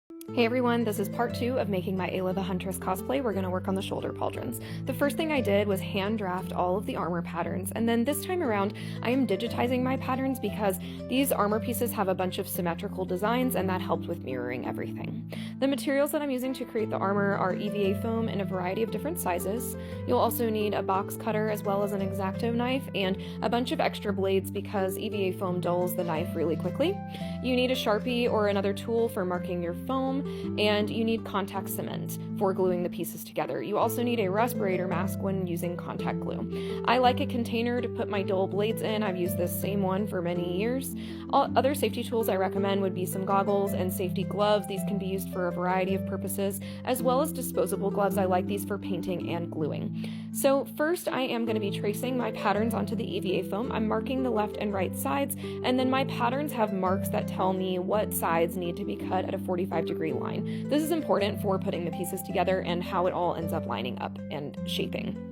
Hey everyone, this is part 2 of making my Ayla the Huntress cosplay. We're going to work on the shoulder pauldrons. The first thing I did was hand draft all of the armor patterns, and then this time around I am digitizing my patterns because these armor pieces have a bunch of symmetrical designs and that helped with mirroring everything. The materials that I'm using to create the armor are EVA foam in a variety of different sizes. You'll also need a box cutter as well as an X-Acto knife and a bunch of extra blades because EVA foam dulls the knife really quickly. You need a Sharpie or another tool for marking your foam, and you need contact cement for gluing the pieces together. You also need a respirator mask when using contact glue. I like a container to put my dull blades in. I've used this same one for many years. Other safety tools I recommend would be some goggles and safety gloves. These can be used for a variety of purposes, as well as disposable gloves. I like these for painting and gluing. So first I am going to be tracing my patterns onto the EVA foam. I'm marking the left and right sides, and then my patterns have marks that tell me what sides need to be cut at a 45-degree line. This is important for putting the pieces together and how it all ends up lining up and shaping.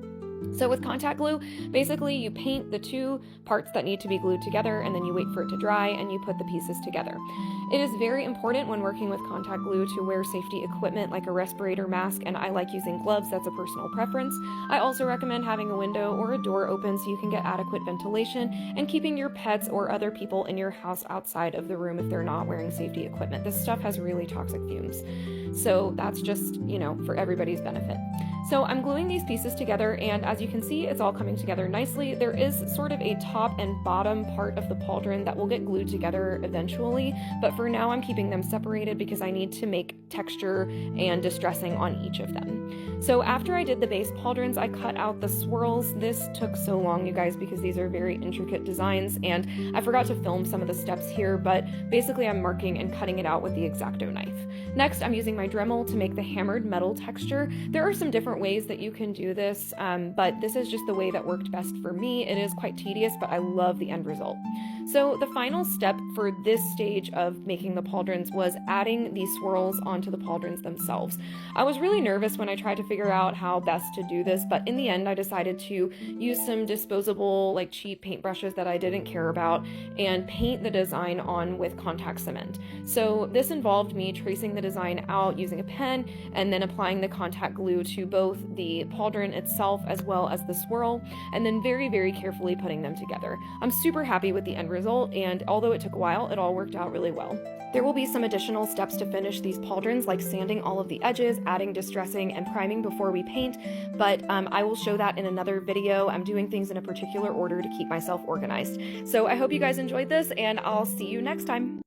So with contact glue, basically you paint the two parts that need to be glued together and then you wait for it to dry and you put the pieces together. It is very important when working with contact glue to wear safety equipment like a respirator mask, and I like using gloves. That's a personal preference. I also recommend having a window or a door open so you can get adequate ventilation, and keeping your pets or other people in your house outside of the room if they're not wearing safety equipment. This stuff has really toxic fumes. So that's just, for everybody's benefit. So I'm gluing these pieces together, and as you can see, it's all coming together nicely. There is sort of a top and bottom part of the pauldron that will get glued together eventually, but for now I'm keeping them separated because I need to make texture and distressing on each of them. So after I did the base pauldrons, I cut out the swirls. This took so long, you guys, because these are very intricate designs, and I forgot to film some of the steps here, but basically I'm marking and cutting it out with the X-Acto knife. Next, I'm using my Dremel to make the hammered metal texture. There are some different ways that you can do this, but this is just the way that worked best for me. It is quite tedious, but I love the end result. So the final step for this stage of making the pauldrons was adding these swirls onto the pauldrons themselves. I was really nervous when I tried to figure out how best to do this, but in the end I decided to use some disposable, cheap paintbrushes that I didn't care about and paint the design on with contact cement. So this involved me tracing the design out using a pen and then applying the contact glue to both the pauldron itself as well as the swirl, and then very, very carefully putting them together. I'm super happy with the end result, and although it took a while, it all worked out really well. There will be some additional steps to finish these pauldrons, like sanding all of the edges, adding distressing, and priming before we paint, but I will show that in another video. I'm doing things in a particular order to keep myself organized. So I hope you guys enjoyed this, and I'll see you next time.